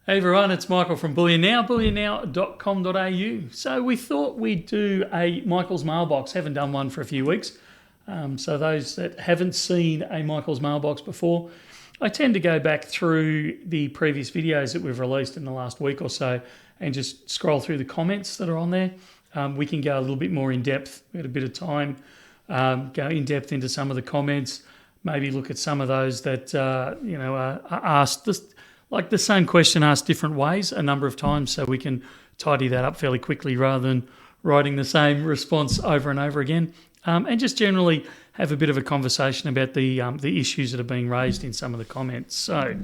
Hey everyone, it's Michael from Bullion Now, bullionnow.com.au. So we thought we'd do a Michael's Mailbox. Haven't done one for a few weeks. So those that haven't seen a Michael's Mailbox before, I tend to go back through the previous videos that we've released in the last week or so and just scroll through the comments that are on there. We can go a little bit more in depth. We had a bit of time, go in depth into some of the comments, maybe look at some of those that are asked like the same question asked different ways a number of times, so we can tidy that up fairly quickly rather than writing the same response over and over again. And just generally have a bit of a conversation about the issues that are being raised in some of the comments. So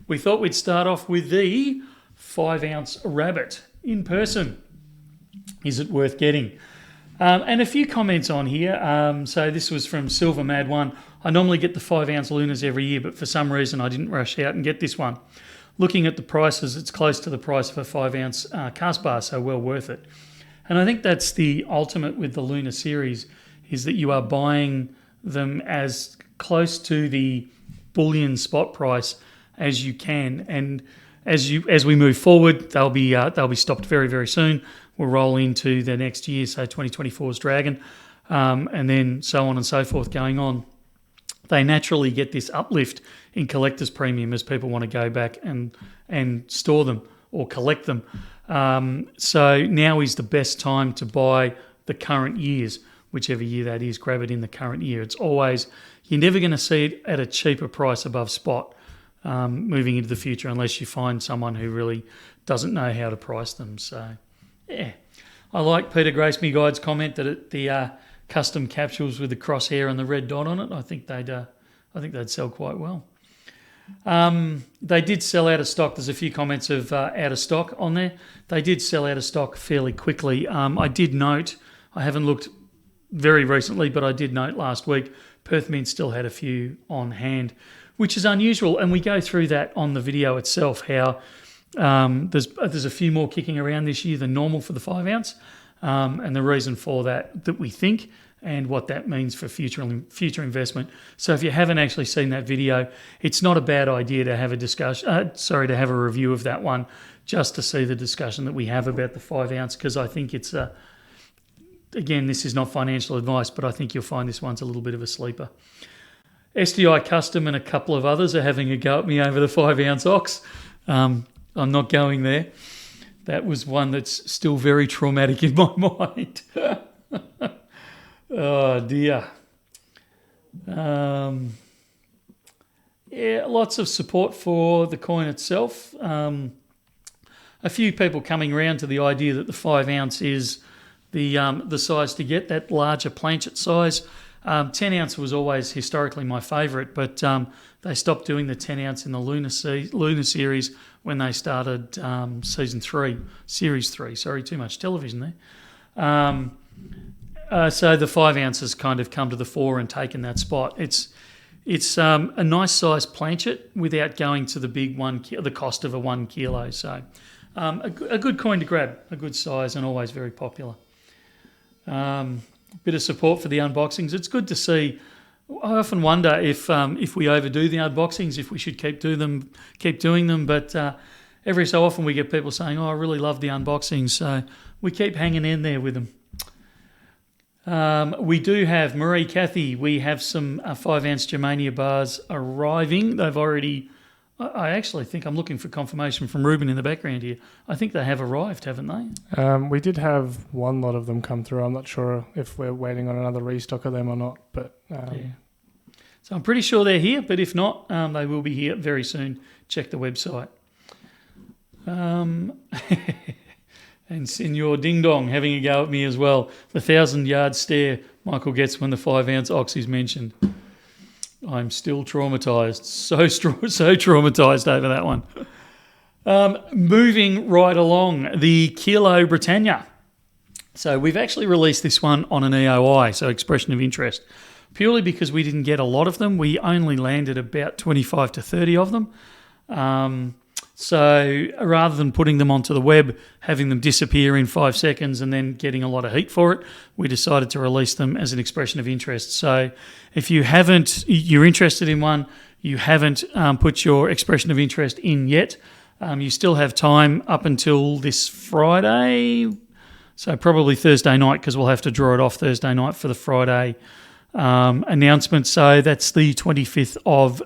we thought we'd start off with the 5-ounce rabbit in person. Is it worth getting? And a few comments on here. So this was from Silver Mad 1. I normally get the 5-ounce lunars every year, but for some reason I didn't rush out and get this one. Looking at the prices, it's close to the price of a 5-ounce cast bar, so well worth it. And I think that's the ultimate with the lunar series, is that you are buying them as close to the bullion spot price as you can. And as we move forward, they'll be stopped very, very soon. We'll roll into the next year, so 2024's Dragon, and then so on and so forth going on. They naturally get this uplift in collector's premium as people want to go back and store them or collect them. So now is the best time to buy the current years, whichever year that is, grab it in the current year. It's always, you're never going to see it at a cheaper price above spot moving into the future unless you find someone who really doesn't know how to price them. So, yeah. I like Peter Grace Me Guide's comment that the custom capsules with the crosshair and the red dot on it, I think they'd sell quite well. They did sell out of stock. There's a few comments of out of stock on there. They did sell out of stock fairly quickly. I did note, I haven't looked very recently, but I did note last week, Perth Mint still had a few on hand, which is unusual. And we go through that on the video itself, how there's a few more kicking around this year than normal for the 5-ounce. And the reason for that we think, and what that means for future investment. So if you haven't actually seen that video, it's not a bad idea to have to have a review of that one, just to see the discussion that we have about the 5-ounce, because I think it's again, this is not financial advice, but I think you'll find this one's a little bit of a sleeper. SDI Custom and a couple of others are having a go at me over the 5-ounce ox. I'm not going there. That was one that's still very traumatic in my mind. Oh, dear. Yeah, lots of support for the coin itself. A few people coming around to the idea that the 5-ounce is the size to get, that larger planchet size. 10-ounce was always historically my favourite, but they stopped doing the 10-ounce in the lunar series when they started Series 3. Sorry, too much television there. So the 5-ounce has kind of come to the fore and taken that spot. It's a nice size planchet without going to the big the cost of a 1 kilo. So a good coin to grab, a good size, and always very popular. Bit of support for the unboxings. It's good to see. I often wonder if we overdo the unboxings, if we should keep doing them. But every so often we get people saying, "Oh, I really love the unboxings," so we keep hanging in there with them. We do have Marie Cathy. We have some 5-ounce Germania bars arriving. They've already. I actually think I'm looking for confirmation from Ruben in the background here. I think they have arrived, haven't they? We did have one lot of them come through. I'm not sure if we're waiting on another restock of them or not. But yeah. So I'm pretty sure they're here, but if not, they will be here very soon. Check the website. And Senor Ding Dong having a go at me as well. The 1,000-yard stare Michael gets when the 5-ounce ox is mentioned. I'm still traumatised. So traumatised over that one. Moving right along, the Kilo Britannia. So we've actually released this one on an EOI, so expression of interest, purely because we didn't get a lot of them. We only landed about 25 to 30 of them. So rather than putting them onto the web, having them disappear in 5 seconds and then getting a lot of heat for it, we decided to release them as an expression of interest. So if you're interested in one, you haven't put your expression of interest in yet, You still have time up until this Friday, so probably Thursday night, because we'll have to draw it off Thursday night for the Friday announcement. So that's the 25th of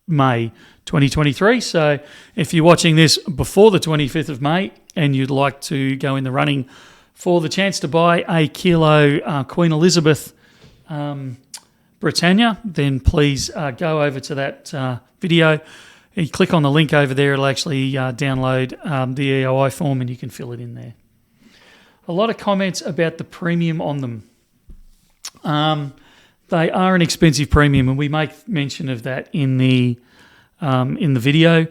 May 2023. So if you're watching this before the 25th of May and you'd like to go in the running for the chance to buy a kilo Queen Elizabeth Britannia, then please go over to that video. You click on the link over there, it'll actually download the EOI form and you can fill it in there. A lot of comments about the premium on them. They are an expensive premium, and we make mention of that in the video.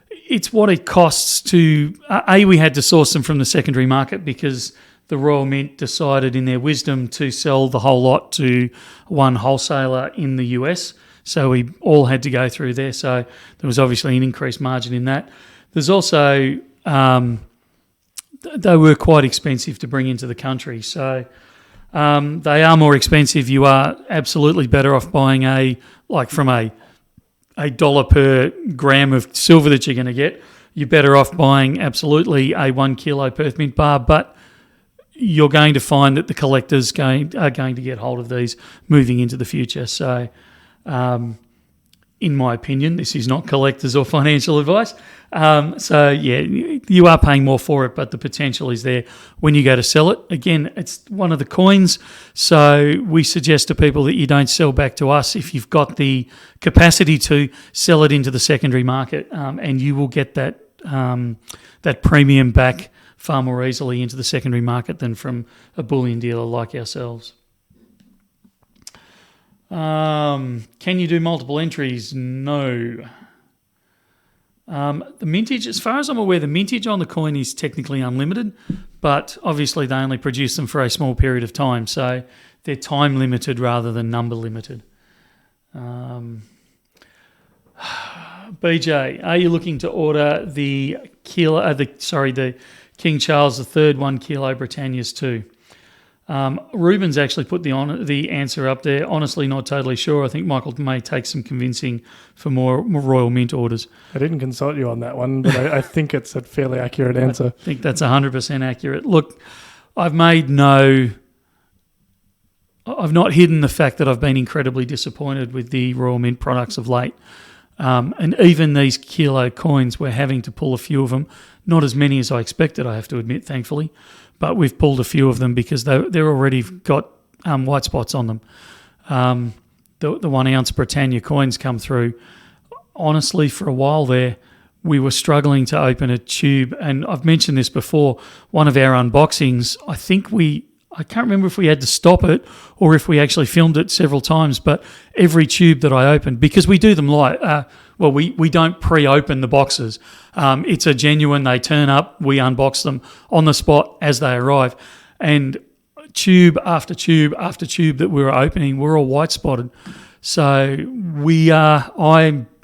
It's what it costs to... we had to source them from the secondary market because the Royal Mint decided in their wisdom to sell the whole lot to one wholesaler in the US. So we all had to go through there. So there was obviously an increased margin in that. There's also... they were quite expensive to bring into the country. So they are more expensive. You are absolutely better off buying from a dollar per gram of silver that you're going to get. You're better off buying absolutely a 1 kilo Perth Mint bar, but you're going to find that the collectors are going to get hold of these moving into the future. So in my opinion, this is not collectors or financial advice. So, yeah, you are paying more for it, but the potential is there when you go to sell it. Again, it's one of the coins, so we suggest to people that you don't sell back to us if you've got the capacity to sell it into the secondary market, and you will get that premium back far more easily into the secondary market than from a bullion dealer like ourselves. Can you do multiple entries? No. The mintage, as far as I'm aware, the mintage on the coin is technically unlimited, but obviously they only produce them for a small period of time, so they're time limited rather than number limited. BJ, are you looking to order the King Charles III 1 kilo Britannias too? Ruben's actually put the answer up there. Honestly, not totally sure. I think Michael may take some convincing for more Royal Mint orders. I didn't consult you on that one, but I think it's a fairly accurate answer. I think that's 100% accurate. Look, I've not hidden the fact that I've been incredibly disappointed with the Royal Mint products of late. And even these kilo coins, we're having to pull a few of them. Not as many as I expected, I have to admit, thankfully. But we've pulled a few of them because they're already got white spots on them. The 1 ounce Britannia coins come through. Honestly, for a while there, we were struggling to open a tube. And I've mentioned this before, one of our unboxings, I can't remember if we had to stop it or if we actually filmed it several times, but every tube that I opened, because we do them live, we don't pre-open the boxes. It's a genuine, they turn up, we unbox them on the spot as they arrive. And tube after tube after tube that we were opening, we're all white spotted. So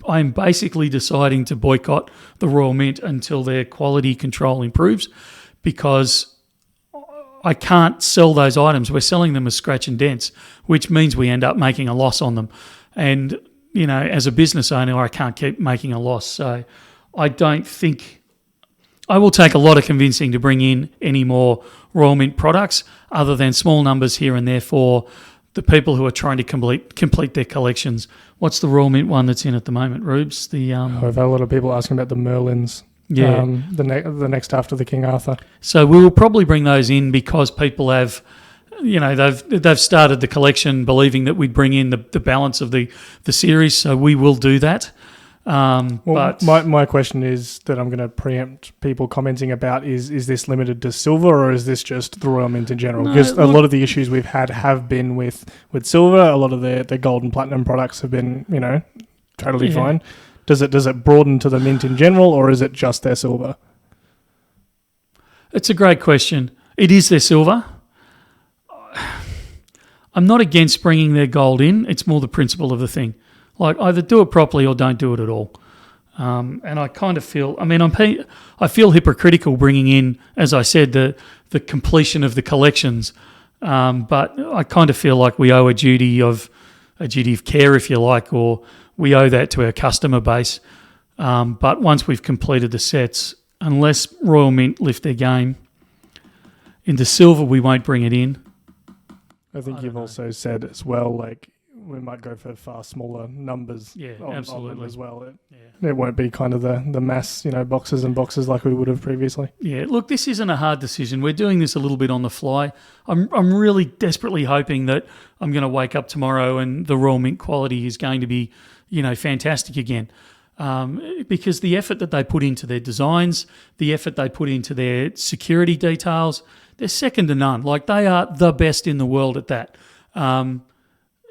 I'm basically deciding to boycott the Royal Mint until their quality control improves, because I can't sell those items. We're selling them as scratch and dents, which means we end up making a loss on them. And, as a business owner, I can't keep making a loss. So I don't think... I will take a lot of convincing to bring in any more Royal Mint products other than small numbers here and there for the people who are trying to complete their collections. What's the Royal Mint one that's in at the moment, Rubes? I've had a lot of people asking about the Merlins. Yeah. The next after the King Arthur. So we will probably bring those in because people have, they've started the collection believing that we'd bring in the balance of the series. So we will do that. But my question is that I'm going to preempt people commenting about is this limited to silver or is this just the Royal Mint in general? Because a lot of the issues we've had have been with silver. A lot of the gold and platinum products have been, totally fine. Does it broaden to the mint in general, or is it just their silver? It's a great question. It is their silver. I'm not against bringing their gold in. It's more the principle of the thing. Like, either do it properly or don't do it at all. And I kind of feel... I feel hypocritical bringing in, as I said, the completion of the collections. But I kind of feel like we owe a duty of care, if you like, or... we owe that to our customer base. But once we've completed the sets, unless Royal Mint lift their game, into silver we won't bring it in. I think you've also said as well, like, we might go for far smaller numbers absolutely. on them as well. It won't be kind of the mass, boxes and boxes like we would have previously. Yeah, look, this isn't a hard decision. We're doing this a little bit on the fly. I'm really desperately hoping that I'm going to wake up tomorrow and the Royal Mint quality is going to be, fantastic again. Because the effort that they put into their designs, the effort they put into their security details, they're second to none. Like, they are the best in the world at that.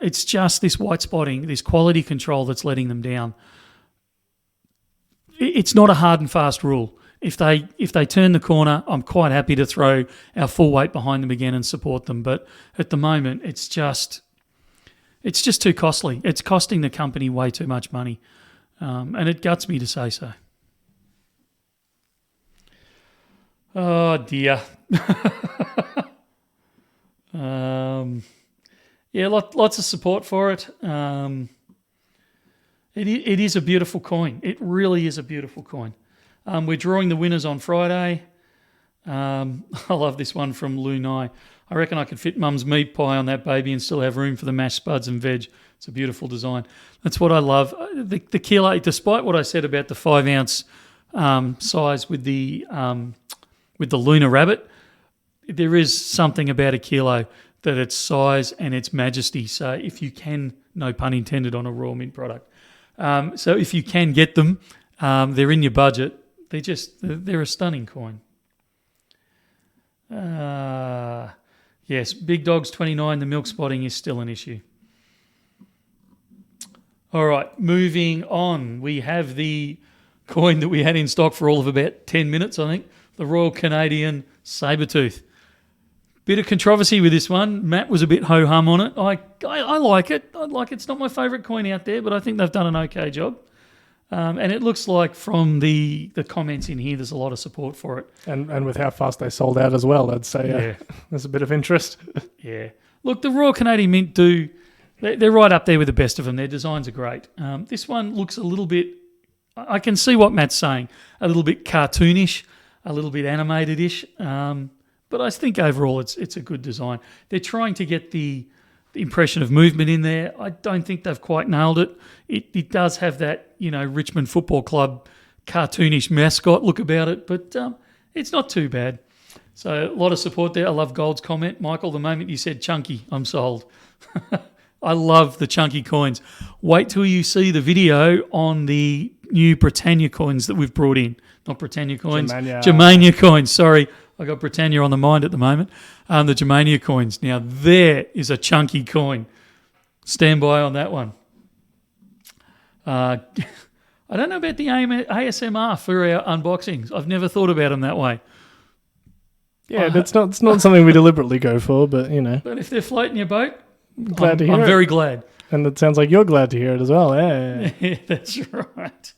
It's just this white spotting, this quality control that's letting them down. It's not a hard and fast rule. If they turn the corner, I'm quite happy to throw our full weight behind them again and support them. But at the moment, it's just too costly. It's costing the company way too much money. And it guts me to say so. Oh, dear. Lots of support for it. It is a beautiful coin. It really is a beautiful coin. We're drawing the winners on Friday. I love this one from lunar. I reckon I could fit Mum's meat pie on that baby and still have room for the mashed spuds and veg. It's a beautiful design. That's what I love. The kilo, despite what I said about the 5 ounce size with the lunar rabbit, there is something about a kilo that its size and its majesty. So if you can, no pun intended on a Royal Mint product. So if you can get them, they're in your budget. They're a stunning coin. Yes, Big Dogs 29, the milk spotting is still an issue. All right, moving on. We have the coin that we had in stock for all of about 10 minutes, I think, the Royal Canadian Sabertooth. Bit of controversy with this one. Matt was a bit ho-hum on it. I like it. It's not my favourite coin out there, but I think they've done an okay job. And it looks like from the comments in here, there's a lot of support for it. And with how fast they sold out as well, I'd say there's a bit of interest. Yeah. Look, the Royal Canadian Mint they're right up there with the best of them. Their designs are great. This one looks a little bit, I can see what Matt's saying, a little bit cartoonish, a little bit animated-ish. But I think overall it's a good design. They're trying to get the impression of movement in there. I don't think they've quite nailed it. It does have that, Richmond Football Club cartoonish mascot look about it, but it's not too bad. So a lot of support there. I love Gold's comment. Michael, the moment you said chunky, I'm sold. I love the chunky coins. Wait till you see the video on the new Britannia coins that we've brought in. Not Britannia coins. Germania coins. Sorry, I got Britannia on the mind at the moment. The Germania coins. Now, there is a chunky coin. Stand by on that one. I don't know about the ASMR for our unboxings. I've never thought about them that way. Yeah, it's not something we deliberately go for, but, But if they're floating your boat, glad to hear it. I'm very glad. And it sounds like you're glad to hear it as well. Yeah. Yeah, that's right.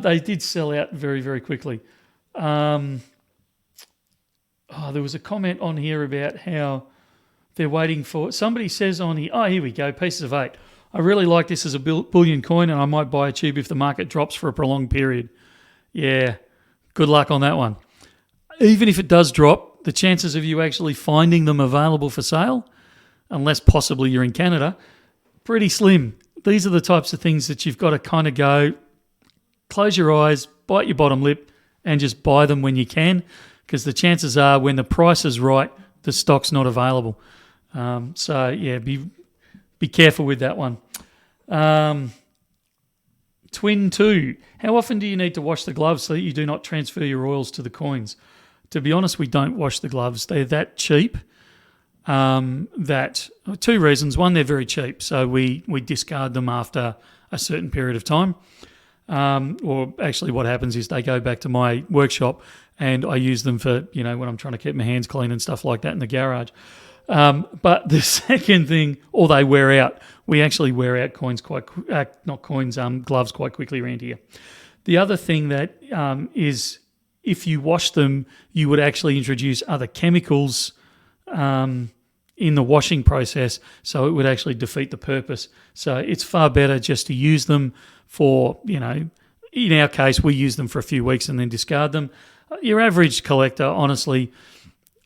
They did sell out very, very quickly. There was a comment on here about how they're waiting for... Somebody says on here... Oh, here we go, pieces of 8. I really like this as a bullion coin and I might buy a tube if the market drops for a prolonged period. Yeah, good luck on that one. Even if it does drop, the chances of you actually finding them available for sale, unless possibly you're in Canada, pretty slim. These are the types of things that you've got to kind of go, close your eyes, bite your bottom lip, and just buy them when you can, because the chances are when the price is right, the stock's not available. Be careful with that one. Twin 2. How often do you need to wash the gloves so that you do not transfer your oils to the coins? To be honest, we don't wash the gloves. They're that cheap. That 2 reasons. One, they're very cheap, so we discard them after a certain period of time. Or actually what happens is they go back to my workshop and I use them for, when I'm trying to keep my hands clean and stuff like that in the garage. But the second thing, or they wear out. We actually wear out coins gloves quite quickly around here. The other thing that is if you wash them, you would actually introduce other chemicals in the washing process, so it would actually defeat the purpose. So it's far better just to use them for, in our case, we use them for a few weeks and then discard them. Your average collector, honestly,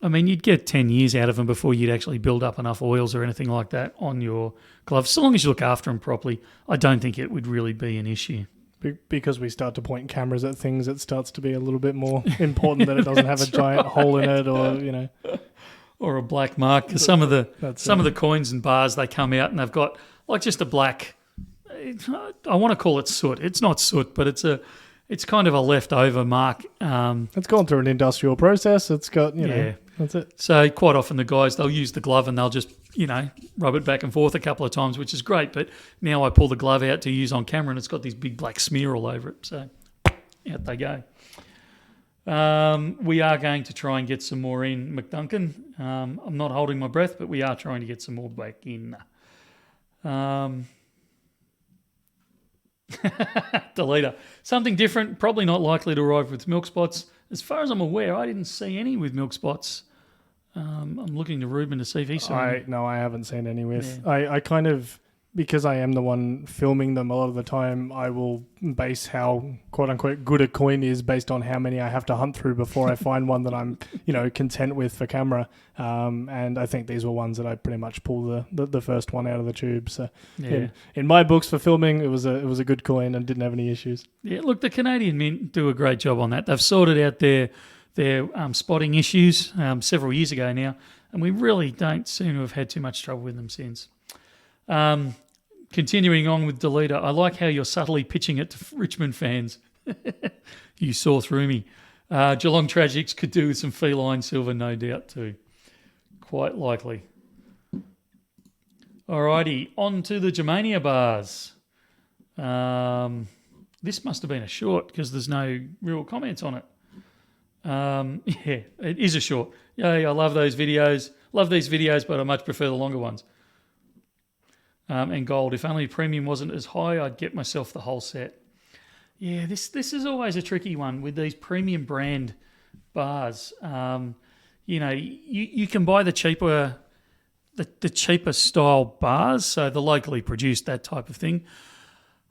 I mean, you'd get 10 years out of them before you'd actually build up enough oils or anything like that on your gloves. So long as you look after them properly, I don't think it would really be an issue. Because we start to point cameras at things, it starts to be a little bit more important that it doesn't have a giant hole in it, or or a black mark. Because some of the coins and bars, they come out and they've got like just a black. I want to call it soot. It's not soot, but it's kind of a leftover mark. It's gone through an industrial process. It's got that's it. So quite often the guys, they'll use the glove and they'll just rub it back and forth a couple of times, which is great. But now I pull the glove out to use on camera and it's got this big black smear all over it. So out they go. We are going to try and get some more in, McDuncan. I'm not holding my breath, but we are trying to get some more back in. Deleter. Something different, probably not likely to arrive with milk spots. As far as I'm aware, I didn't see any with milk spots. I'm looking to Ruben to see if he saw any. No, I haven't seen any with. Yeah. I kind of, because I am the one filming them a lot of the time, I will base how quote-unquote good a coin is based on how many I have to hunt through before I find one that I'm, content with for camera. And I think these were ones that I pretty much pulled the first one out of the tube. So in my books for filming, it was a good coin and didn't have any issues. Yeah, look, the Canadian Mint do a great job on that. They've sorted out their spotting issues several years ago now, and we really don't seem to have had too much trouble with them since. Continuing on with Deleter, I like how you're subtly pitching it to Richmond fans. You saw through me. Geelong Tragics could do with some feline silver, no doubt too. Quite likely. Alrighty, on to the Germania bars. This must have been a short because there's no real comments on it. It is a short. Yay, I love those videos. Love these videos, but I much prefer the longer ones. And gold. If only premium wasn't as high, I'd get myself the whole set. Yeah, this is always a tricky one with these premium brand bars. You can buy the cheaper style bars, so the locally produced, that type of thing.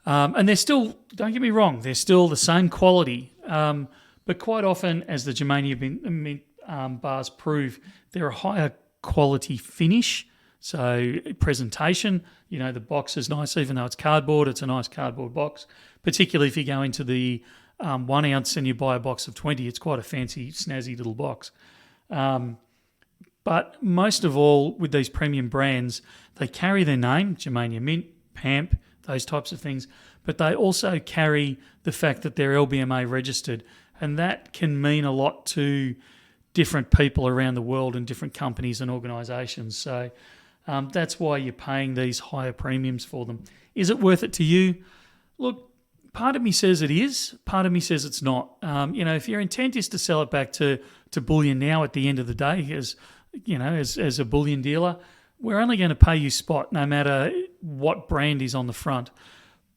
And they're still, don't get me wrong, they're still the same quality. But quite often, as the Germania Mint bars prove, they're a higher quality finish. So presentation, the box is nice, even though it's cardboard, it's a nice cardboard box. Particularly if you go into the 1 ounce and you buy a box of 20, it's quite a fancy, snazzy little box. But most of all, with these premium brands, they carry their name, Germania Mint, PAMP, those types of things, but they also carry the fact that they're LBMA registered, and that can mean a lot to different people around the world and different companies and organisations. So that's why you're paying these higher premiums for them. Is it worth it to you? Look, part of me says it is. Part of me says it's not. If your intent is to sell it back to Bullion Now at the end of the day, as a bullion dealer, we're only going to pay you spot no matter what brand is on the front.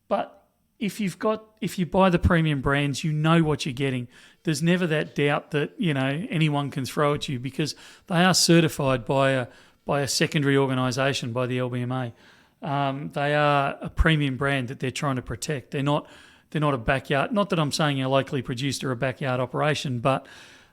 But if you buy the premium brands, you know what you're getting. There's never that doubt that anyone can throw at you because they are certified by a secondary organisation, by the LBMA. They are a premium brand that they're trying to protect. They're not a backyard. Not that I'm saying a locally produced or a backyard operation, but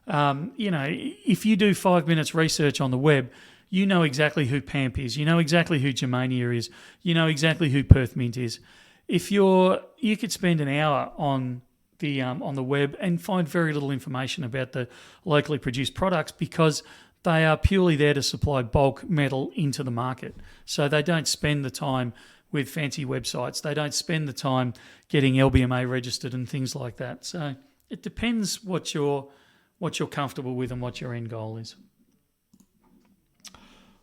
if you do 5 minutes research on the web, you know exactly who PAMP is. You know exactly who Germania is. You know exactly who Perth Mint is. You could spend an hour on the web and find very little information about the locally produced products because they are purely there to supply bulk metal into the market. So they don't spend the time with fancy websites. They don't spend the time getting LBMA registered and things like that. So it depends what you're comfortable with and what your end goal is.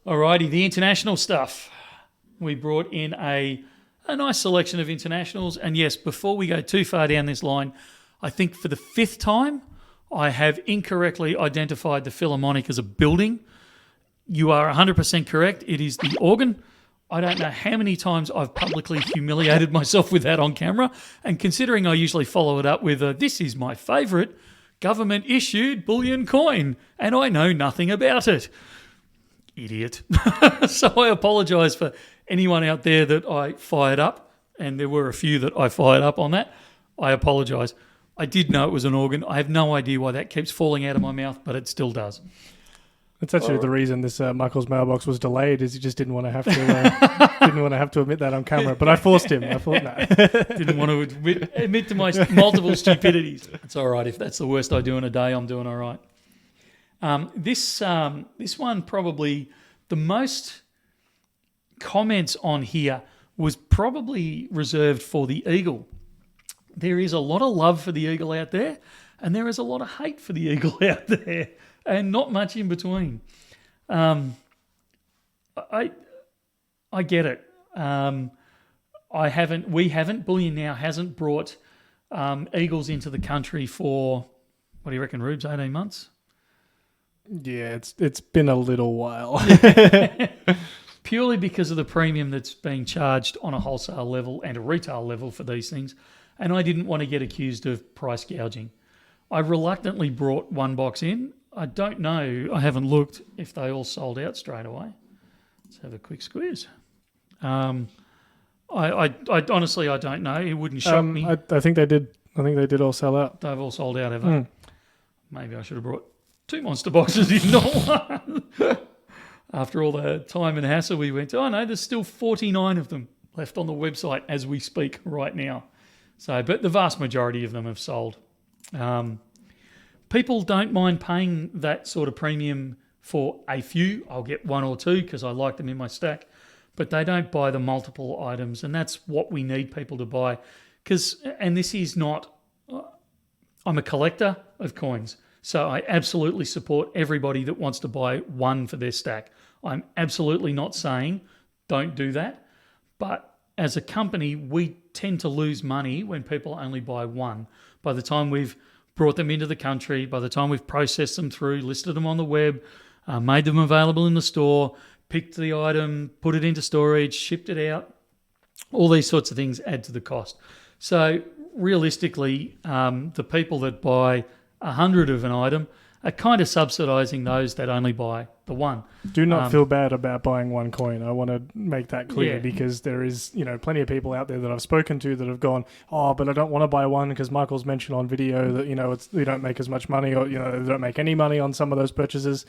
Alrighty, the international stuff. We brought in a nice selection of internationals. And yes, before we go too far down this line, I think for the 5th time, I have incorrectly identified the Philharmonic as a building. You are 100% correct. It is the organ. I don't know how many times I've publicly humiliated myself with that on camera. And considering I usually follow it up with this is my favourite government-issued bullion coin, and I know nothing about it. Idiot. So I apologise for anyone out there that I fired up, and there were a few that I fired up on that. I apologise. I did know it was an organ. I have no idea why that keeps falling out of my mouth, but it still does. That's actually the reason this Michael's mailbox was delayed. Is he just didn't want to have to admit that on camera. But I forced him. I thought no. Didn't want to admit to my multiple stupidities. It's all right. If that's the worst I do in a day, I'm doing all right. This one probably the most comments on here was probably reserved for the eagle. There is a lot of love for the eagle out there, and there is a lot of hate for the eagle out there, and not much in between. I get it. Bullion Now hasn't brought eagles into the country for, what do you reckon, Rubes, 18 months? Yeah, it's been a little while. Purely because of the premium that's being charged on a wholesale level and a retail level for these things. And I didn't want to get accused of price gouging. I reluctantly brought one box in. I don't know, I haven't looked if they all sold out straight away. Let's have a quick squeeze. I honestly, I don't know. It wouldn't shock me. I think they did. I think they did all sell out. They've all sold out, have they? Maybe I should have brought 2 monster boxes in, not one. After all the time and hassle we went to, oh no, there's still 49 of them left on the website as we speak right now. So, but the vast majority of them have sold. People don't mind paying that sort of premium for a few. I'll get 1 or 2 because I like them in my stack, but they don't buy the multiple items, and that's what we need people to buy. And this is not, I'm a collector of coins, so I absolutely support everybody that wants to buy one for their stack. I'm absolutely not saying don't do that, but as a company, we tend to lose money when people only buy one. By the time we've brought them into the country, by the time we've processed them through, listed them on the web, made them available in the store, picked the item, put it into storage, shipped it out, all these sorts of things add to the cost. So realistically, the people that buy 100 of an item are kind of subsidising those that only buy the one. Do not feel bad about buying one coin. I want to make that clear because there is, plenty of people out there that I've spoken to that have gone, oh, but I don't want to buy one because Michael's mentioned on video that, they don't make as much money or, they don't make any money on some of those purchases.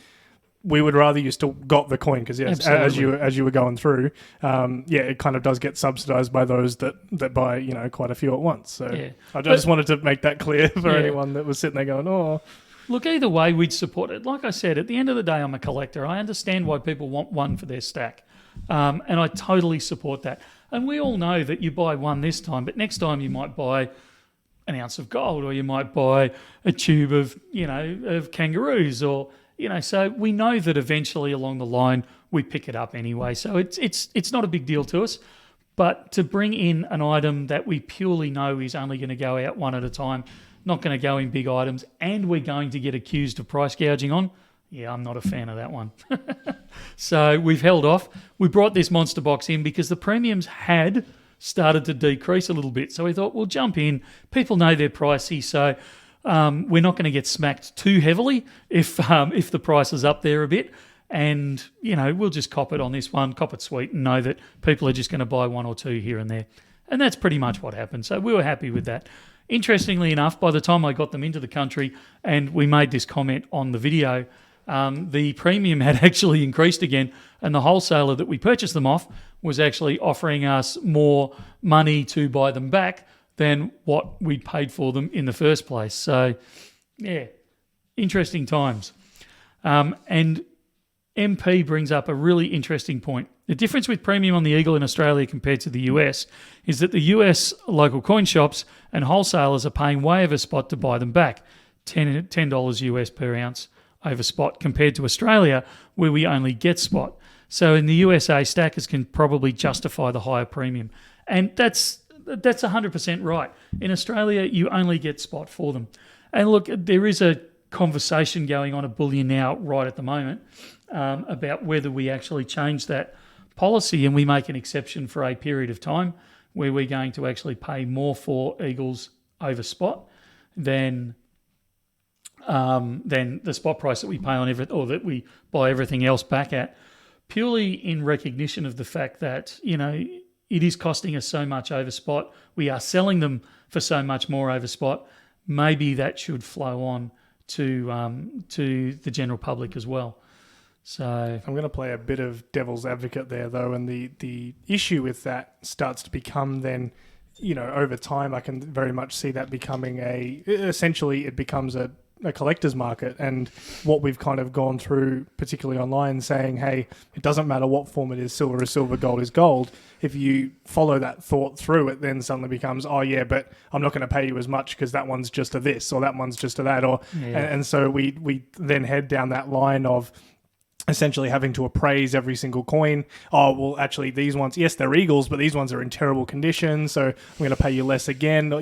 We would rather you still got the coin because, yes, as you were going through, it kind of does get subsidised by those that buy, quite a few at once. So I just wanted to make that clear for anyone that was sitting there going, oh. Look, either way, we'd support it. Like I said, at the end of the day, I'm a collector. I understand why people want one for their stack, and I totally support that. And we all know that you buy one this time, but next time you might buy an ounce of gold, or you might buy a tube of, of kangaroos, or so we know that eventually along the line we pick it up anyway. So it's not a big deal to us. But to bring in an item that we purely know is only going to go out one at a time, not going to go in big items, and we're going to get accused of price gouging on, I'm not a fan of that one. So we've held off. We brought this monster box in because the premiums had started to decrease a little bit. So we thought we'll jump in. People know they're pricey, so we're not going to get smacked too heavily if the price is up there a bit. And, we'll just cop it on this one, cop it sweet, and know that people are just going to buy 1 or 2 here and there. And that's pretty much what happened. So we were happy with that. Interestingly enough, by the time I got them into the country and we made this comment on the video, the premium had actually increased again, and the wholesaler that we purchased them off was actually offering us more money to buy them back than what we paid for them in the first place. So, interesting times. And MP brings up a really interesting point. The difference with premium on the Eagle in Australia compared to the US is that the US local coin shops and wholesalers are paying way over spot to buy them back, $10 US per ounce over spot, compared to Australia where we only get spot. So in the USA, stackers can probably justify the higher premium. And that's 100% right. In Australia, you only get spot for them. And look, there is a conversation going on at Bullion Now right at the moment about whether we actually change that policy and we make an exception for a period of time where we're going to actually pay more for Eagles over spot than the spot price that we pay on or that we buy everything else back at, purely in recognition of the fact that, it is costing us so much over spot. We are selling them for so much more over spot. Maybe that should flow on to the general public as well. So I'm going to play a bit of devil's advocate there, though, and the issue with that starts to become then, over time, I can very much see that becoming essentially it becomes a collector's market. And what we've kind of gone through, particularly online, saying, hey, it doesn't matter what form it is silver, gold is gold. If you follow that thought through, it then suddenly becomes, oh yeah, but I'm not going to pay you as much because that one's just a this or that one's just a that. And so we then head down that line of essentially having to appraise every single coin. Oh, well, actually, these ones, yes, they're eagles, but these ones are in terrible condition, so I'm going to pay you less again.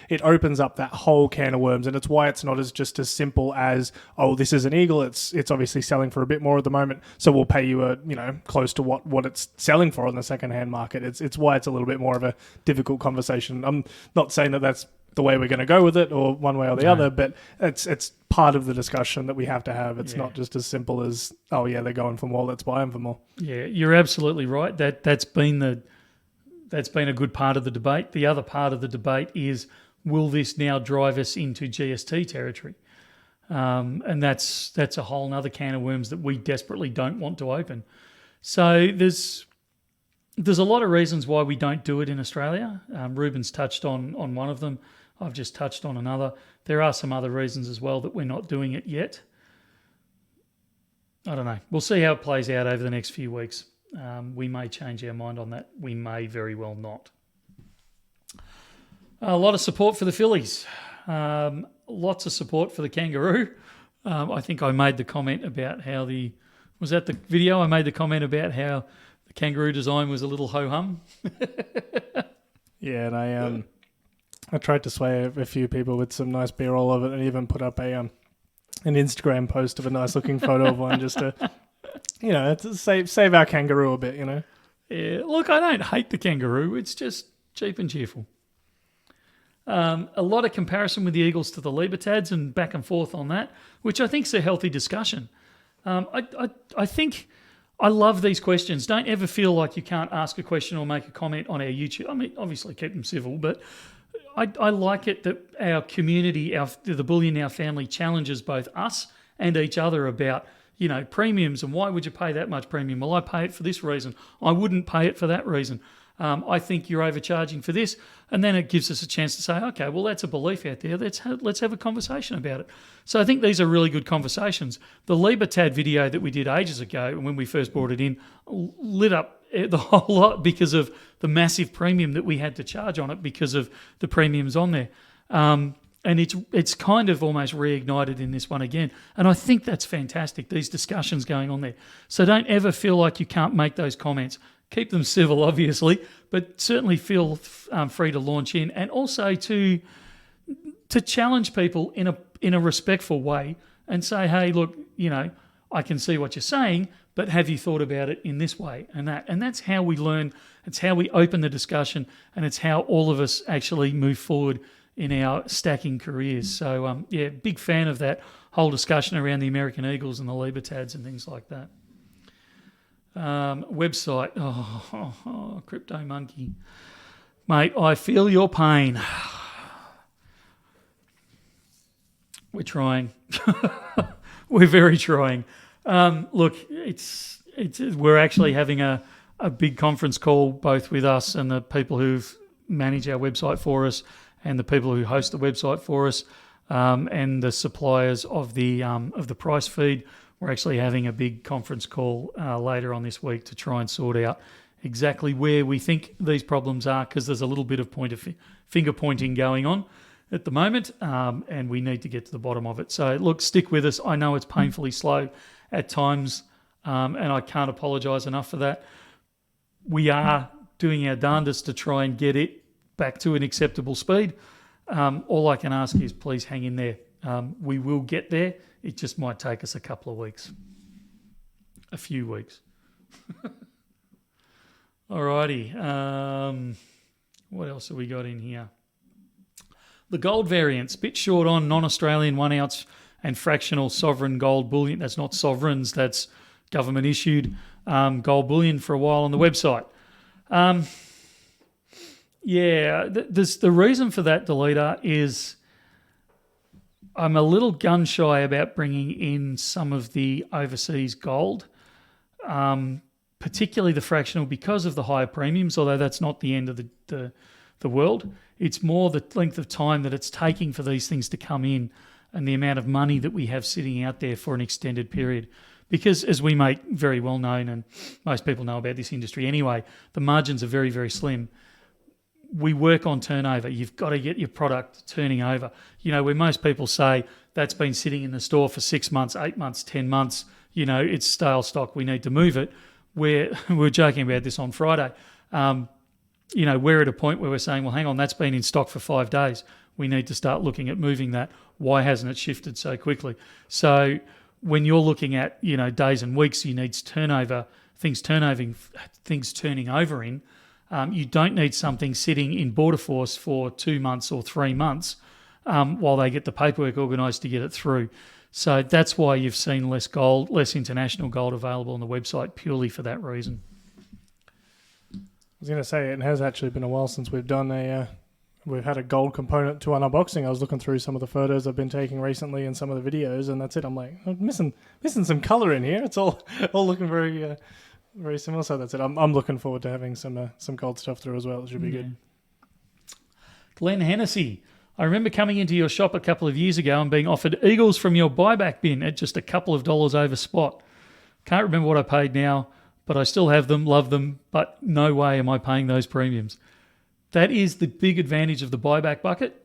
It opens up that whole can of worms, and it's why it's not just as simple as, oh, this is an eagle. It's obviously selling for a bit more at the moment, so we'll pay you close to what it's selling for on the secondhand market. It's why it's a little bit more of a difficult conversation. I'm not saying that that's the way we're going to go with it or one way or the other, but it's part of the discussion that we have to have. It's not just as simple as, oh yeah, they're going for more, let's buy them for more. Yeah, you're absolutely right. That's been a good part of the debate. The other part of the debate is, will this now drive us into GST territory? And that's a whole other can of worms that we desperately don't want to open. So there's a lot of reasons why we don't do it in Australia. Ruben's touched on one of them. I've just touched on another. There are some other reasons as well that we're not doing it yet. I don't know. We'll see how it plays out over the next few weeks. We may change our mind on that. We may very well not. A lot of support for the Phillies. Lots of support for the kangaroo. I think I made the comment about how was that the video? I made the comment about how the kangaroo design was a little ho-hum. Yeah, and I tried to sway a few people with some nice B-roll of it, and even put up an Instagram post of a nice looking photo of one just to, to save our kangaroo a bit, Yeah, look, I don't hate the kangaroo. It's just cheap and cheerful. A lot of comparison with the eagles to the Libertads and back and forth on that, which I think is a healthy discussion. I think I love these questions. Don't ever feel like you can't ask a question or make a comment on our YouTube. I mean, obviously keep them civil, but I like it that our community, the Bullion Now family, challenges both us and each other about, premiums and why would you pay that much premium? Well, I pay it for this reason. I wouldn't pay it for that reason. I think you're overcharging for this. And then it gives us a chance to say, okay, well, that's a belief out there. Let's have a conversation about it. So I think these are really good conversations. The Libertad video that we did ages ago, when we first brought it in, lit up the whole lot because of the massive premium that we had to charge on it because of the premiums on there. And it's kind of almost reignited in this one again. And I think that's fantastic, these discussions going on there. So don't ever feel like you can't make those comments. Keep them civil, obviously, but certainly feel free to launch in, and also to challenge people in a respectful way and say, hey, look, I can see what you're saying, but have you thought about it in this way and that? And that's how we learn. It's how we open the discussion, and it's how all of us actually move forward in our stacking careers. So, big fan of that whole discussion around the American Eagles and the Libertads and things like that. Website. Crypto Monkey. Mate, I feel your pain. We're trying. We're very trying. Look, we're actually having a big conference call, both with us and the people who've managed our website for us and the people who host the website for us, and the suppliers of the price feed. We're actually having a big conference call later on this week to try and sort out exactly where we think these problems are, because there's a little bit of finger pointing going on at the moment, and we need to get to the bottom of it. So, look, stick with us. I know it's painfully slow at times, and I can't apologise enough for that. We are doing our darndest to try and get it back to an acceptable speed. All I can ask is please hang in there. We will get there. It just might take us a couple of weeks. A few weeks. Alrighty. What else have we got in here? The gold variants, bit short on non-Australian 1 ounce and fractional sovereign gold bullion. That's not sovereigns, that's government issued gold bullion for a while on the website. Yeah, the reason for that, Delita, is I'm a little gun shy about bringing in some of the overseas gold, particularly the fractional, because of the higher premiums. Although that's not the end of the world, it's more the length of time that it's taking for these things to come in, and the amount of money that we have sitting out there for an extended period. Because as we make very well known, and most people know about this industry anyway, the margins are very, very slim. We work on turnover. You've got to get your product turning over. Where most people say that's been sitting in the store for 6 months, 8 months, 10 months, it's stale stock, we need to move it. We were joking about this on Friday. We're at a point where we're saying, well, hang on, that's been in stock for 5 days. We need to start looking at moving that. Why hasn't it shifted so quickly? So when you're looking at, days and weeks, you need turnover, things turning over in. You don't need something sitting in border force for 2 months or 3 months while they get the paperwork organised to get it through. So that's why you've seen less international gold available on the website, purely for that reason. I was going to say, it has actually been a while since we've done we've had a gold component to an unboxing. I was looking through some of the photos I've been taking recently and some of the videos, and that's it. I'm like, I'm missing some colour in here. It's all looking very very similar. So that's it. I'm looking forward to having some gold stuff through as well. It should be good. Glenn Hennessy, I remember coming into your shop a couple of years ago and being offered eagles from your buyback bin at just a couple of dollars over spot. Can't remember what I paid now, but I still have them, love them, but no way am I paying those premiums. That is the big advantage of the buyback bucket.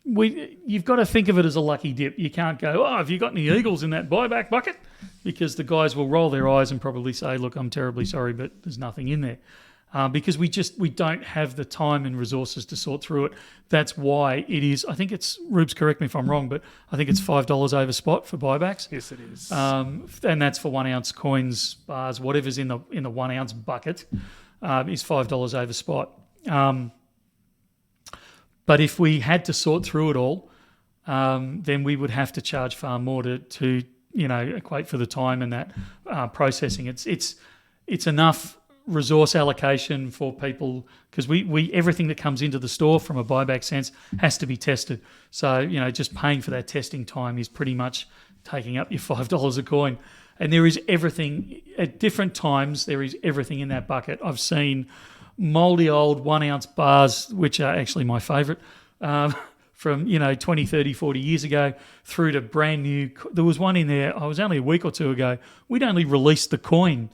You've got to think of it as a lucky dip. You can't go, have you got any eagles in that buyback bucket? Because the guys will roll their eyes and probably say, look, I'm terribly sorry, but there's nothing in there. Because we don't have the time and resources to sort through it. That's why it is, I think it's, Rubes, correct me if I'm wrong, but I think it's $5 over spot for buybacks. Yes, it is. And that's for 1 ounce coins, bars, whatever's in the 1 ounce bucket is $5 over spot. But if we had to sort through it all, then we would have to charge far more to equate for the time and that processing. It's enough resource allocation for people, because we everything that comes into the store from a buyback sense has to be tested. So just paying for that testing time is pretty much taking up your $5 a coin. And there is everything at different times. There is everything in that bucket. I've seen mouldy old 1 ounce bars, which are actually my favourite, from 20, 30, 40 years ago, through to brand new. There was one in there, I was only a week or two ago, we'd only released the coin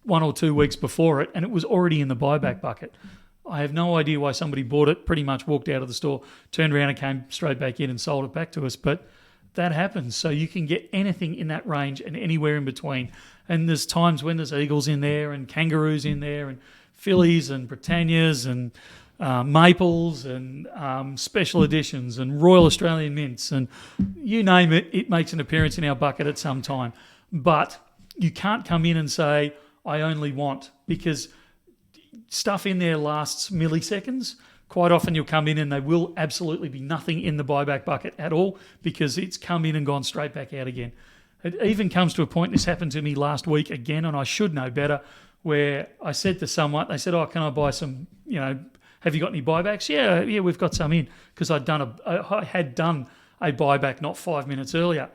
1 or 2 weeks before it, and it was already in the buyback bucket. I have no idea why somebody bought it, pretty much walked out of the store, turned around and came straight back in and sold it back to us, but that happens. So you can get anything in that range and anywhere in between. And there's times when there's eagles in there and kangaroos in there and fillies and britannias and maples and special editions and Royal Australian mints, and you name it, it makes an appearance in our bucket at some time. But you can't come in and say, I only want, because stuff in there lasts milliseconds. Quite often you'll come in and there will absolutely be nothing in the buyback bucket at all, because it's come in and gone straight back out again. It even comes to a point, this happened to me last week again, and I should know better, where I said to someone, they said, can I buy some, have you got any buybacks? Yeah, we've got some in, because I had done a buyback not 5 minutes earlier.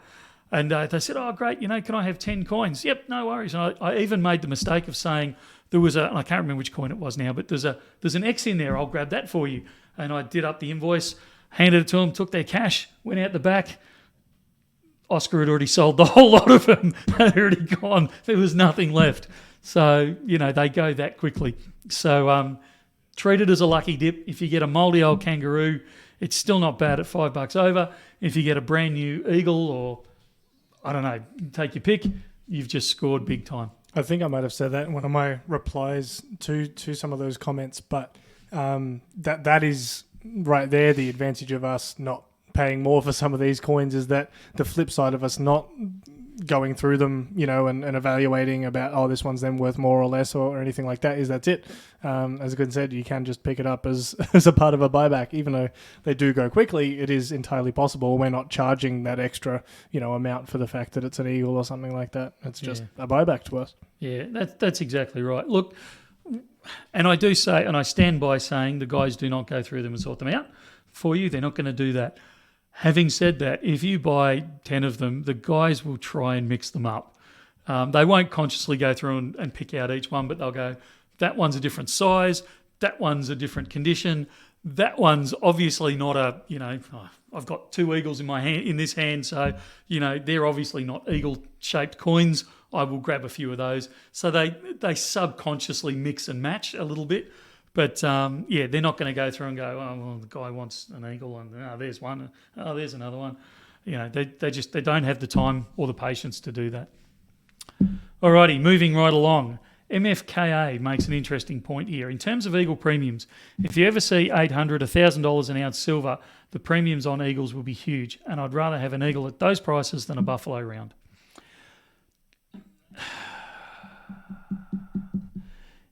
And they said, great, can I have 10 coins? Yep, no worries. And I even made the mistake of saying there was and I can't remember which coin it was now, but there's an X in there, I'll grab that for you. And I did up the invoice, handed it to them, took their cash, went out the back. Oscar had already sold the whole lot of them. They'd already gone. There was nothing left. So, they go that quickly. So treat it as a lucky dip. If you get a mouldy old kangaroo, it's still not bad at $5 over. If you get a brand new eagle, or I don't know, take your pick, you've just scored big time. I think I might have said that in one of my replies to some of those comments, but that is right there. The advantage of us not paying more for some of these coins is that the flip side of us not going through them, and evaluating about, this one's then worth more or less or anything like that, that's it. As Glenn said, you can just pick it up as a part of a buyback. Even though they do go quickly, it is entirely possible. We're not charging that extra, amount for the fact that it's an eagle or something like that. It's just a buyback to us. Yeah, that's exactly right. Look, And I do say, and I stand by saying, the guys do not go through them and sort them out for you. They're not going to do that. Having said that, if you buy 10 of them, the guys will try and mix them up. They won't consciously go through and pick out each one, but they'll go, that one's a different size, that one's a different condition, that one's obviously not a, I've got 2 eagles in my hand, in this hand, so, they're obviously not eagle-shaped coins. I will grab a few of those. So they subconsciously mix and match a little bit. But, they're not going to go through and go, oh, well, the guy wants an eagle, and there's one, there's another one. They don't have the time or the patience to do that. Alrighty, moving right along. MFKA makes an interesting point here. In terms of eagle premiums, if you ever see $800, $1,000 an ounce silver, the premiums on eagles will be huge, and I'd rather have an eagle at those prices than a buffalo round.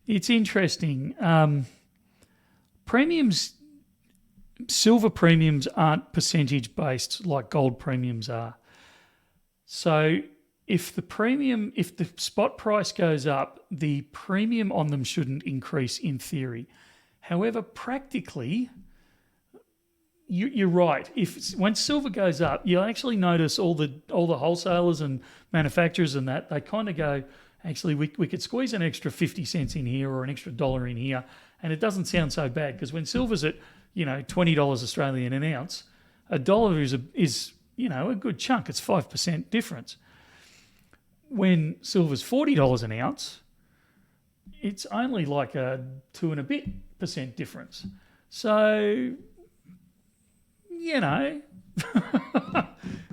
It's interesting. Silver premiums aren't percentage based like gold premiums are. So if the spot price goes up, the premium on them shouldn't increase in theory. However, practically, you're right. When silver goes up, you'll actually notice all the wholesalers and manufacturers and that, they kind of go, actually, we could squeeze an extra 50 cents in here or an extra $1 in here, and it doesn't sound so bad, because when silver's at $20 Australian an ounce, $1 is a good chunk. It's 5% difference. When silver's $40 an ounce, it's only like a 2 and a bit % difference. So,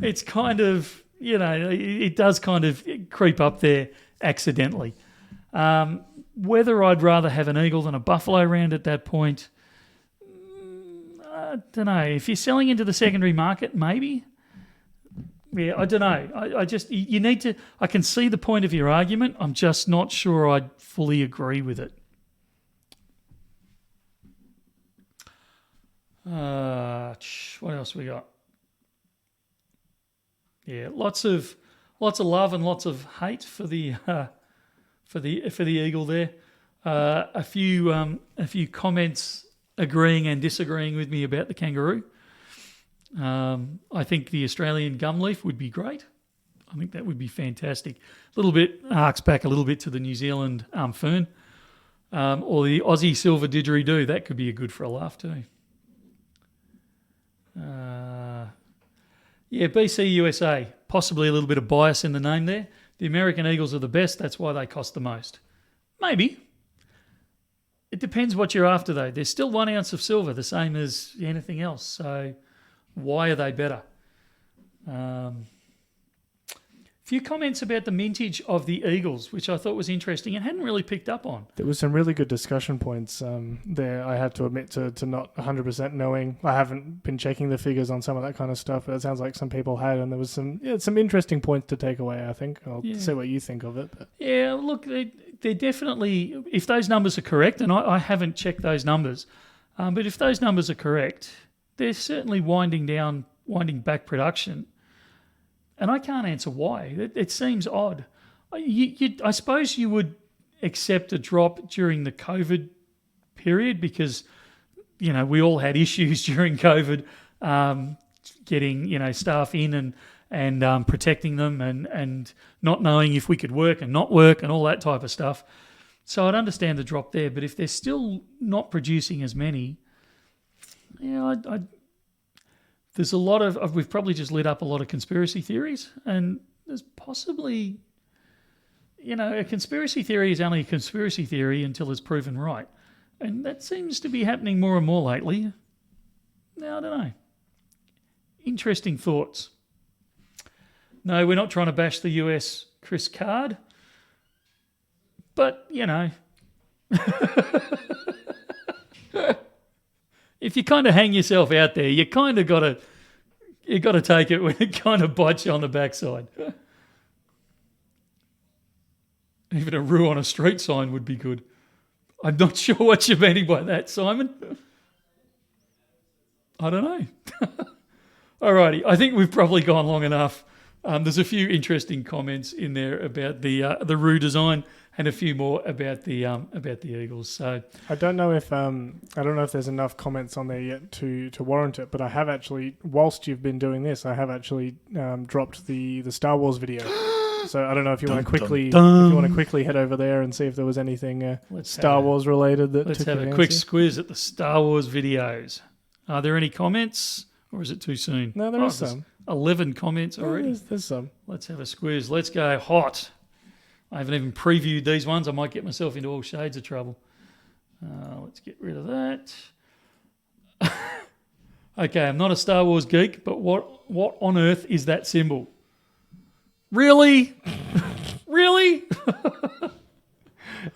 it's kind of, it does kind of creep up there accidentally. Whether I'd rather have an eagle than a buffalo round at that point, I don't know. If you're selling into the secondary market, maybe. Yeah, I don't know. You need to. I can see the point of your argument. I'm just not sure I fully agree with it. What else we got? Yeah, lots of love and lots of hate for the eagle there. A few comments agreeing and disagreeing with me about the kangaroo. I think the Australian gumleaf would be great. I think that would be fantastic. A little bit harks back a little bit to the New Zealand fern, or the Aussie silver didgeridoo. That could be good for a laugh too. BC USA. Possibly a little bit of bias in the name there. The American Eagles are the best. That's why they cost the most. Maybe. It depends what you're after, though. There's still 1 ounce of silver, the same as anything else. So why are they better? Few comments about the mintage of the Eagles, which I thought was interesting and hadn't really picked up on. There was some really good discussion points there. I have to admit to not 100% knowing. I haven't been checking the figures on some of that kind of stuff, but it sounds like some people had, and there was some interesting points to take away, I think. I'll see what you think of it. But. Yeah, look, they're definitely, if those numbers are correct, and I haven't checked those numbers, but if those numbers are correct, they're certainly winding back production. And I can't answer why. It seems odd. I suppose you would accept a drop during the COVID period because, we all had issues during COVID getting, staff in and protecting them and not knowing if we could work and not work and all that type of stuff. So I'd understand the drop there. But if they're still not producing as many, there's a lot of, we've probably just lit up a lot of conspiracy theories, and there's possibly, a conspiracy theory is only a conspiracy theory until it's proven right. And that seems to be happening more and more lately. Now, I don't know. Interesting thoughts. No, we're not trying to bash the US Chris Card, but, if you kind of hang yourself out there, you kind of got to take it when it kind of bites you on the backside. Even a roo on a street sign would be good. I'm not sure what you're meaning by that, Simon. I don't know. Alrighty, I think we've probably gone long enough. There's a few interesting comments in there about the roo design. and a few more about the Eagles. So I don't know if there's enough comments on there yet to warrant it, but I have actually, whilst you've been doing this, I have actually dropped the Star Wars video. So I don't know if you want to quickly head over there and see if there was anything Star Wars related that. Let's have a quick squiz at the Star Wars videos. Are there any comments, or is it too soon? No, there is some. 11 comments already. There's some. Let's have a squiz. Let's go hot. I haven't even previewed these ones. I might get myself into all shades of trouble. Let's get rid of that. Okay, I'm not a Star Wars geek, but what on earth is that symbol? Really? Really?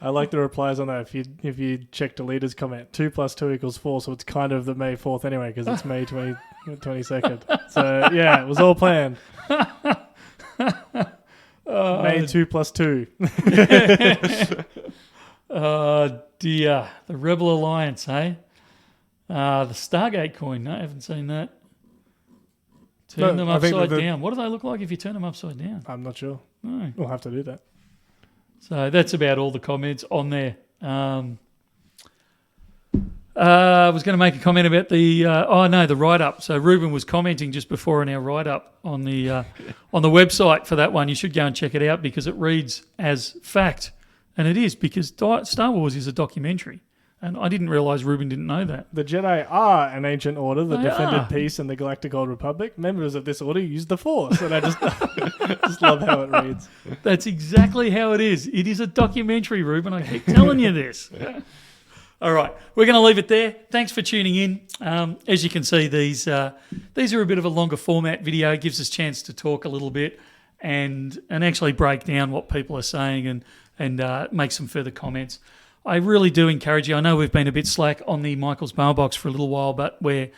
I like the replies on that. If you check Delita's comment, 2 + 2 = 4, so it's kind of the May 4th anyway, because it's May 22nd. So yeah, it was all planned. May 2 + 2. Oh dear, the Rebel Alliance, hey? The Stargate coin. No, I haven't seen that. Turn them upside down. What do they look like if you turn them upside down? I'm not sure. No. We'll have to do that. So that's about all the comments on there. I was going to make a comment about the write-up. So Ruben was commenting just before in our write-up on the website for that one. You should go and check it out because it reads as fact, and it is because Star Wars is a documentary. And I didn't realise Ruben didn't know that. The Jedi are an ancient order that defended peace in the Galactic Old Republic. Members of this order use the Force. And I just love how it reads. That's exactly how it is. It is a documentary, Ruben. I keep telling you this. All right. We're going to leave it there. Thanks for tuning in. As you can see, these are a bit of a longer format video. It gives us a chance to talk a little bit and actually break down what people are saying and make some further comments. I really do encourage you. I know we've been a bit slack on the Michael's Mailbox for a little while, but we're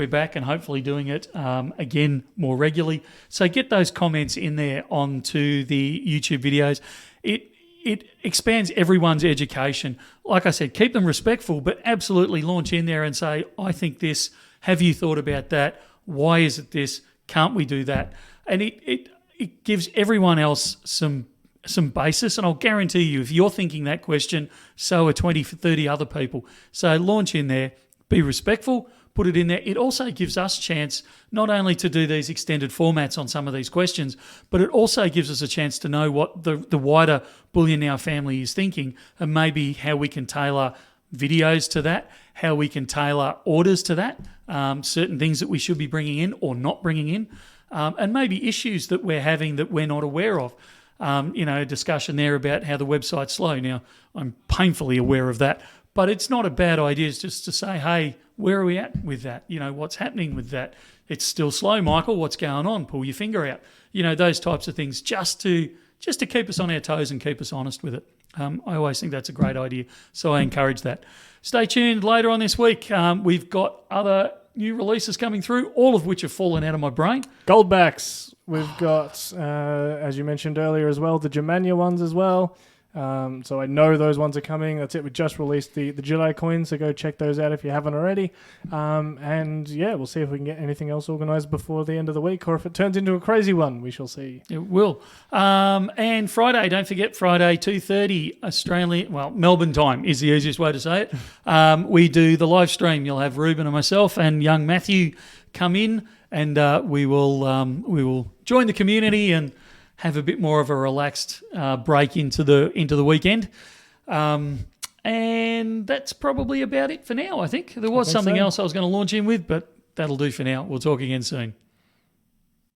back and hopefully doing it again more regularly. So get those comments in there onto the YouTube videos. It expands everyone's education. Like I said, keep them respectful, but absolutely launch in there and say, I think this. Have you thought about that? Why is it this? Can't we do that? And it gives everyone else some basis, and I'll guarantee you, if you're thinking that question, so are 20 for 30 other people. So launch in there, be respectful, put it in there. It also gives us a chance not only to do these extended formats on some of these questions, but it also gives us a chance to know what the wider Bullion Now family is thinking, and maybe how we can tailor videos to that, how we can tailor orders to that, certain things that we should be bringing in or not bringing in, and maybe issues that we're having that we're not aware of. A discussion there about how the website's slow. Now, I'm painfully aware of that, but it's not a bad idea just to say, hey, where are we at with that? What's happening with that? It's still slow, Michael. What's going on? Pull your finger out. Those types of things just to keep us on our toes and keep us honest with it. I always think that's a great idea, so I encourage that. Stay tuned later on this week. We've got other new releases coming through, all of which have fallen out of my brain. Goldbacks. We've got, as you mentioned earlier as well, the Germania ones as well. So I know those ones are coming. That's it. We just released the Jedi coins, so go check those out if you haven't already. And yeah, we'll see if we can get anything else organised before the end of the week, or if it turns into a crazy one, we shall see. It will. And Friday, don't forget, Friday, 2:30 Melbourne time is the easiest way to say it. We do the live stream. You'll have Ruben and myself and young Matthew come in, and we will join the community and have a bit more of a relaxed break into the weekend. And that's probably about it for now, I think. There was something else I was going to launch in with, but that'll do for now. We'll talk again soon.